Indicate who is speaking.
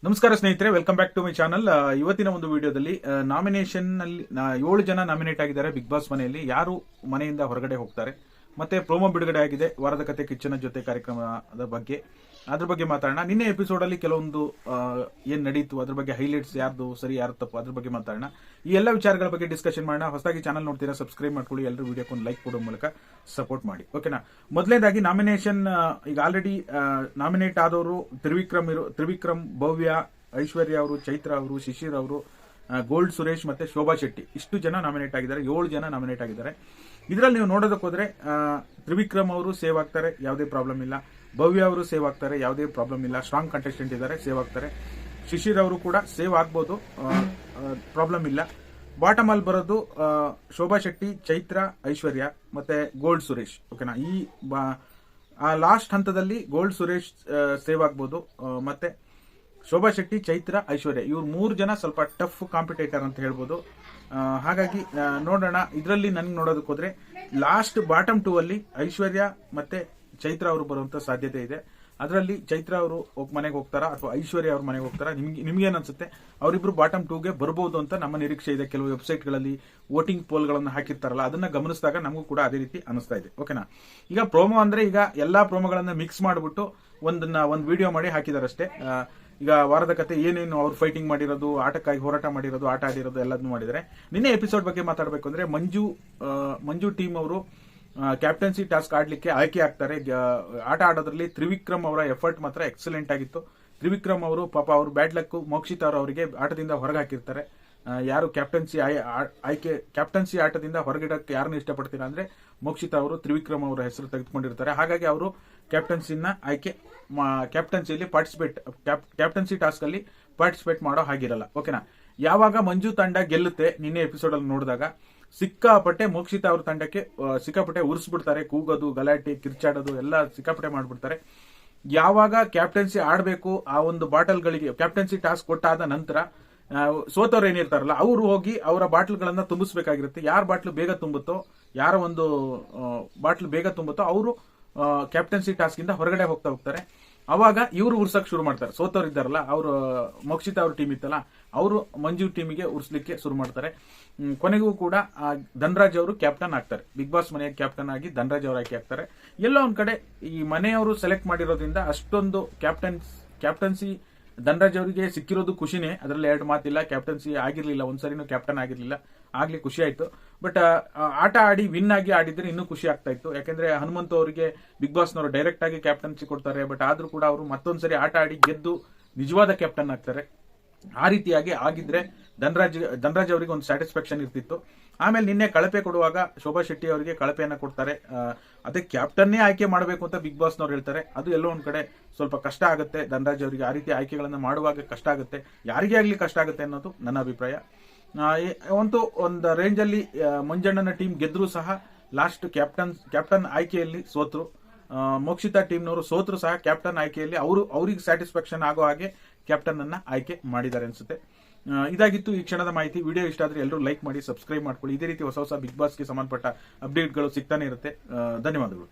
Speaker 1: ನಮಸ್ಕಾರ ಸ್ನೇಹಿತರೆ, welcome back to my channel. ಇವತ್ತಿನ ಒಂದು ವಿಡಿಯೋದಲ್ಲಿ ನಾಮಿನೇಷನ್ ನಲ್ಲಿ 7 ಜನ ನಾಮಿನೇಟ್ ಆಗಿದ್ದಾರೆ ಬಿಗ್ ಬಾಸ್ ಮನೆಯಲ್ಲಿ. ಯಾರು ಮನೆಯಿಂದ ಹೊರಗಡೆ ಹೋಗ್ತಾರೆ, ಮತ್ತೆ ಪ್ರೋಮೋ ಬಿಡುಗಡೆ ಆಗಿದೆ ವಾರದ ಕತೆ ಕಿಚ್ಚನ ಜೊತೆ ಕಾರ್ಯಕ್ರಮದ ಬಗ್ಗೆ, ಅದ್ರ ಬಗ್ಗೆ ಮಾತಾಡೋಣ. ನಿನ್ನೆ ಎಪಿಸೋಡ್ ಅಲ್ಲಿ ಕೆಲವೊಂದು ಏನ್ ನಡೀತು ಅದ್ರ ಬಗ್ಗೆ ಹೈಲೈಟ್ಸ್, ಯಾರ್ದು ಸರಿ ಯಾರು ತಪ್ಪು ಅದ್ರ ಬಗ್ಗೆ ಮಾತಾಡೋಣ. ಈ ಎಲ್ಲ ವಿಚಾರಗಳ ಬಗ್ಗೆ ಡಿಸ್ಕಷನ್ ಮಾಡೋಣ. ಹೊಸದಾಗಿ ಚಾನಲ್ ನೋಡ್ತೀರಾ ಸಬ್ಸ್ಕ್ರೈಬ್ ಮಾಡ್ಕೊಳ್ಳಿ, ಎಲ್ಲರೂ ವಿಡಿಯೋಕ್ಕೊಂದು ಲೈಕ್ ಕೊಡೋ ಮೂಲಕ ಸಪೋರ್ಟ್ ಮಾಡಿ, ಓಕೆನಾ. ಮೊದಲನೇದಾಗಿ ನಾಮಿನೇಷನ್ ಈಗ ಆಲ್ರೆಡಿ ನಾಮಿನೇಟ್ ಆದವರು ತ್ರಿವಿಕ್ರಮ್, ಭವ್ಯ, ಐಶ್ವರ್ಯ ಅವರು, ಚೈತ್ರ ಅವರು, ಶಿಶಿರ್ ಅವರು, ಗೋಲ್ಡ್ ಸುರೇಶ್ ಮತ್ತೆ ಶೋಭಾ ಶೆಟ್ಟಿ, ಇಷ್ಟು ಜನ ನಾಮಿನೇಟ್ ಆಗಿದ್ದಾರೆ. 7 ಜನ ನಾಮಿನೇಟ್ ಆಗಿದ್ದಾರೆ. ಇದರಲ್ಲಿ ನೀವು ನೋಡೋದಕ್ಕೆ ಹೋದ್ರೆ ತ್ರಿವಿಕ್ರಮ್ ಅವರು ಸೇವ್ ಆಗ್ತಾರೆ, ಯಾವುದೇ ಪ್ರಾಬ್ಲಮ್ ಇಲ್ಲ. ಭವ್ಯ ಅವರು ಸೇವ್ ಆಗ್ತಾರೆ, ಯಾವುದೇ ಪ್ರಾಬ್ಲಮ್ ಇಲ್ಲ. ಸ್ಟ್ರಾಂಗ್ ಕಂಟೆಸ್ಟೆಂಟ್ ಇದ್ದಾರೆ, ಸೇವ್ ಆಗ್ತಾರೆ. ಶಿಶಿರ್ ಅವರು ಕೂಡ ಸೇವ್ ಆಗ್ಬೋದು, ಪ್ರಾಬ್ಲಮ್ ಇಲ್ಲ. ಬಾಟಮ್ ಅಲ್ಲಿ ಬರೋದು ಶೋಭಾ ಶೆಟ್ಟಿ, ಚೈತ್ರ, ಐಶ್ವರ್ಯ ಮತ್ತೆ ಗೋಲ್ಡ್ ಸುರೇಶ್, ಓಕೆನಾ. ಈ ಲಾಸ್ಟ್ ಹಂತದಲ್ಲಿ ಗೋಲ್ಡ್ ಸುರೇಶ್ ಸೇವ್ ಆಗ್ಬೋದು, ಮತ್ತೆ ಶೋಭಾ ಶೆಟ್ಟಿ, ಚೈತ್ರ, ಐಶ್ವರ್ಯ, ಇವ್ರು 3 ಜನ ಸ್ವಲ್ಪ ಟಫ್ ಕಾಂಪಿಟೇಟರ್ ಅಂತ ಹೇಳ್ಬೋದು. ಹಾಗಾಗಿ ನೋಡೋಣ. ಇದರಲ್ಲಿ ನನ್ಗೆ ನೋಡೋದಕ್ಕೆ ಹೋದ್ರೆ ಲಾಸ್ಟ್ ಬಾಟಮ್ 2 ಅಲ್ಲಿ ಐಶ್ವರ್ಯ ಮತ್ತೆ ಚೈತ್ರ ಅವರು ಬರುವಂತ ಸಾಧ್ಯತೆ ಇದೆ. ಅದರಲ್ಲಿ ಚೈತ್ರ ಅವರು ಮನೆಗೆ ಹೋಗ್ತಾರಾ ಅಥವಾ ಐಶ್ವರ್ಯ ಅವ್ರ ಮನೆಗೆ ಹೋಗ್ತಾರಾ? ನಿಮ್ಗೇನ್ ಅನ್ಸುತ್ತೆ? ಅವರಿಬ್ರು ಬಾಟಮ್ 2ಗೆ ಬರಬಹುದು ಅಂತ ನಮ್ಮ ನಿರೀಕ್ಷೆ ಇದೆ. ಕೆಲವು ವೆಬ್ಸೈಟ್ಗಳಲ್ಲಿ ವೋಟಿಂಗ್ ಪೋಲ್ಗಳನ್ನು ಹಾಕಿರ್ತಾರಲ್ಲ, ಅದನ್ನ ಗಮನಿಸಿದಾಗ ನಮಗೂ ಕೂಡ ಅದೇ ರೀತಿ ಅನಿಸ್ತಾ ಇದೆ, ಓಕೆನಾ. ಈಗ ಪ್ರೋಮೋ ಅಂದ್ರೆ ಈಗ ಎಲ್ಲಾ ಪ್ರೋಮೋಗಳನ್ನ ಮಿಕ್ಸ್ ಮಾಡಿಬಿಟ್ಟು ಒಂದು ವಿಡಿಯೋ ಮಾಡಿ ಹಾಕಿದಾರೆ ಅಷ್ಟೇ. ಈಗ ವಾರದ ಕತೆ ಏನೇನು ಅವ್ರು ಫೈಟಿಂಗ್ ಮಾಡಿರೋದು, ಆಟಕ್ಕಾಗಿ ಹೋರಾಟ ಮಾಡಿರೋದು, ಆಟ ಆಡಿರೋದು ಎಲ್ಲದನ್ನು ಮಾಡಿದ್ದಾರೆ. ನಿನ್ನೆ ಎಪಿಸೋಡ್ ಬಗ್ಗೆ ಮಾತಾಡಬೇಕು ಅಂದ್ರೆ ಮಂಜು ಟೀಮ್ ಅವರು ಕ್ಯಾಪ್ಟನ್ಸಿ ಟಾಸ್ಕ್ ಆಡ್ಲಿಕ್ಕೆ ಆಯ್ಕೆ ಆಗ್ತಾರೆ. ಆಟ ಆಡೋದ್ರಲ್ಲಿ ತ್ರಿವಿಕ್ರಮ್ ಅವರ ಎಫರ್ಟ್ ಮಾತ್ರ ಎಕ್ಸಲೆಂಟ್ ಆಗಿತ್ತು. ತ್ರಿವಿಕ್ರಮ್ ಅವರು ಪಾಪ ಅವರು ಬ್ಯಾಡ್ ಲಕ್ ಮೋಕ್ಷಿತ್ ಅವರಿಗೆ ಆಟದಿಂದ ಹೊರಗೆ ಹಾಕಿರ್ತಾರೆ. ಯಾರು ಕ್ಯಾಪ್ಟನ್ಸಿ ಆಟದಿಂದ ಹೊರಗಿಡಕ್ಕೆ ಯಾರನ್ನು ಇಷ್ಟಪಡ್ತೀರಾ ಅಂದ್ರೆ ಮೋಕ್ಷಿತ್ ಅವರು ತ್ರಿವಿಕ್ರಮ್ ಅವರ ಹೆಸರು ತೆಗೆದುಕೊಂಡಿರ್ತಾರೆ. ಹಾಗಾಗಿ ಅವರು ಕ್ಯಾಪ್ಟನ್ಸಿಯಲ್ಲಿ ಕ್ಯಾಪ್ಟನ್ಸಿ ಟಾಸ್ಕ್ ಅಲ್ಲಿ ಪಾರ್ಟಿಸಿಪೇಟ್ ಮಾಡೋ ಹಾಗಿರಲ್ಲ, ಓಕೆನಾ. ಯಾವಾಗ ಮಂಜು ತಂಡ ಗೆಲ್ಲುತ್ತೆ, ನಿನ್ನೆ ಎಪಿಸೋಡ್ ಅಲ್ಲಿ ನೋಡಿದಾಗ ಸಿಕ್ಕಾಪಟ್ಟೆ ಮೋಕ್ಷಿತ ಅವ್ರ ತಂಡಕ್ಕೆ ಸಿಕ್ಕಾಪಟ್ಟೆ ಉರಿಸ್ಬಿಡ್ತಾರೆ. ಕೂಗೋದು, ಗಲಾಟೆ, ಕಿರ್ಚಾಡೋದು ಎಲ್ಲ ಸಿಕ್ಕಾಪಟ್ಟೆ ಮಾಡ್ಬಿಡ್ತಾರೆ. ಯಾವಾಗ ಕ್ಯಾಪ್ಟನ್ಸಿ ಆಡಬೇಕು, ಆ ಒಂದು ಬಾಟಲ್ಗಳಿಗೆ ಕ್ಯಾಪ್ಟನ್ಸಿ ಟಾಸ್ಕ್ ಕೊಟ್ಟಾದ ನಂತರ ಸೋತವ್ರು ಏನಿರ್ತಾರಲ್ಲ ಅವರು ಹೋಗಿ ಅವರ ಬಾಟ್ಲ್ಗಳನ್ನ ತುಂಬಿಸ್ಬೇಕಾಗಿರುತ್ತೆ. ಯಾರ ಬಾಟ್ಲು ಬೇಗ ತುಂಬುತ್ತೋ, ಯಾರ ಒಂದು ಬಾಟ್ಲ್ ಬೇಗ ತುಂಬುತ್ತೋ ಅವರು ಕ್ಯಾಪ್ಟನ್ಸಿ ಟಾಸ್ಕ್ ಇಂದ ಹೊರಗಡೆ ಹೋಗ್ತಾರೆ. ಅವಾಗ ಇವರು ಉರ್ಸಕ್ ಶುರು ಮಾಡ್ತಾರೆ. ಸೋತವ್ರು ಇದ್ದಾರಲ್ಲ, ಅವರು ಮೋಕ್ಷಿತ ಅವ್ರ ಟೀಮ್ ಇತ್ತಲ್ಲ, ಅವರು ಮಂಜು ಟೀಮಿಗೆ ಉರ್ಸ್ಲಿಕ್ಕೆ ಶುರು ಮಾಡ್ತಾರೆ. ಕೊನೆಗೂ ಕೂಡ ಧನರಾಜ್ ಅವರು ಕ್ಯಾಪ್ಟನ್ ಆಗ್ತಾರೆ. ಬಿಗ್ ಬಾಸ್ ಮನೆಯ ಕ್ಯಾಪ್ಟನ್ ಆಗಿ ಧನರಾಜ್ ಅವರು ಆಯ್ಕೆ ಆಗ್ತಾರೆ. ಎಲ್ಲೋ ಒಂದ್ ಕಡೆ ಈ ಮನೆಯವರು ಸೆಲೆಕ್ಟ್ ಮಾಡಿರೋದ್ರಿಂದ ಅಷ್ಟೊಂದು ಕ್ಯಾಪ್ಟನ್ಸಿ ಧನರಾಜ್ ಅವರಿಗೆ ಸಿಕ್ಕಿರೋದು ಖುಷಿನೇ, ಅದರಲ್ಲಿ 2 ಮಾತಿಲ್ಲ. ಕ್ಯಾಪ್ಟನ್ಸಿ ಆಗಿರ್ಲಿಲ್ಲ, ಒಂದ್ಸರಿನೂ ಕ್ಯಾಪ್ಟನ್ ಆಗಿರ್ಲಿಲ್ಲ, ಆಗ್ಲಿ ಖುಷಿ ಆಯ್ತು. ಬಟ್ ಆಟ ಆಡಿ ವಿನ್ ಆಗಿ ಆಡಿದ್ರೆ ಇನ್ನೂ ಖುಷಿ ಆಗ್ತಾ ಇತ್ತು. ಯಾಕಂದ್ರೆ ಹನುಮಂತ ಅವರಿಗೆ ಬಿಗ್ ಬಾಸ್ ನವರು ಡೈರೆಕ್ಟ್ ಆಗಿ ಕ್ಯಾಪ್ಟನ್ಸಿ ಕೊಡ್ತಾರೆ. ಬಟ್ ಆದ್ರೂ ಕೂಡ ಅವರು ಮತ್ತೊಂದ್ಸರಿ ಆಟ ಆಡಿ ಗೆದ್ದು ನಿಜವಾದ ಕ್ಯಾಪ್ಟನ್ ಆಗ್ತಾರೆ. ಆ ರೀತಿಯಾಗಿ ಆಗಿದ್ರೆ ಧನರಾಜ್ ಅವರಿಗೆ ಒಂದು ಸ್ಯಾಟಿಸ್ಫ್ಯಾಕ್ಷನ್ ಇರ್ತಿತ್ತು. ಆಮೇಲೆ ನಿನ್ನೆ ಕಳಪೆ ಕೊಡುವಾಗ ಶೋಭಾ ಶೆಟ್ಟಿ ಅವರಿಗೆ ಕಳಪೆಯನ್ನ ಕೊಡ್ತಾರೆ. ಅದಕ್ಕೆ ಕ್ಯಾಪ್ಟನ್ನೇ ಆಯ್ಕೆ ಮಾಡಬೇಕು ಅಂತ ಬಿಗ್ ಬಾಸ್ ನವ್ರು ಹೇಳ್ತಾರೆ. ಅದು ಎಲ್ಲೋ ಒಂದ್ ಕಡೆ ಸ್ವಲ್ಪ ಕಷ್ಟ ಆಗುತ್ತೆ ಧನರಾಜ್ ಅವರಿಗೆ. ಆ ರೀತಿ ಆಯ್ಕೆಗಳನ್ನ ಮಾಡುವಾಗ ಕಷ್ಟ ಆಗುತ್ತೆ, ಯಾರಿಗೇ ಆಗ್ಲಿ ಕಷ್ಟ ಆಗುತ್ತೆ ಅನ್ನೋದು ನನ್ನ ಅಭಿಪ್ರಾಯ. ಒಂದು ರೇಂಜ್ ಅಲ್ಲಿ ಮಂಜಣ್ಣನ ಟೀಮ್ ಗೆದ್ರೂ ಸಹ ಲಾಸ್ಟ್ ಕ್ಯಾಪ್ಟನ್ ಆಯ್ಕೆಯಲ್ಲಿ ಸೋತ್ರು. ಮೋಕ್ಷಿತಾ ಟೀಮ್ನವರು ಸೋತ್ರು ಸಹ ಕ್ಯಾಪ್ಟನ್ ಆಯ್ಕೆಯಲ್ಲಿ ಅವ್ರಿಗೆ ಸ್ಯಾಟಿಸ್ಫ್ಯಾಕ್ಷನ್ ಆಗೋ ಹಾಗೆ ಕ್ಯಾಪ್ಟನ್ ಅನ್ನ ಆಯ್ಕೆ ಮಾಡಿದ್ದಾರೆ ಅನ್ಸುತ್ತೆ. ಇದಾಗಿತ್ತು ಈ ಕ್ಷಣದ ಮಾಹಿತಿ. ವಿಡಿಯೋ ಇಷ್ಟ ಆದ್ರೆ ಎಲ್ಲರೂ ಲೈಕ್ ಮಾಡಿ, ಸಬ್ಸ್ಕ್ರೈಬ್ ಮಾಡ್ಕೊಳ್ಳಿ. ಇದೇ ರೀತಿ ಹೊಸ ಬಿಗ್ ಬಾಸ್ಗೆ ಸಂಬಂಧಪಟ್ಟ ಅಪ್ಡೇಟ್ಗಳು ಸಿಗ್ತಾನೆ ಇರುತ್ತೆ. ಧನ್ಯವಾದಗಳು.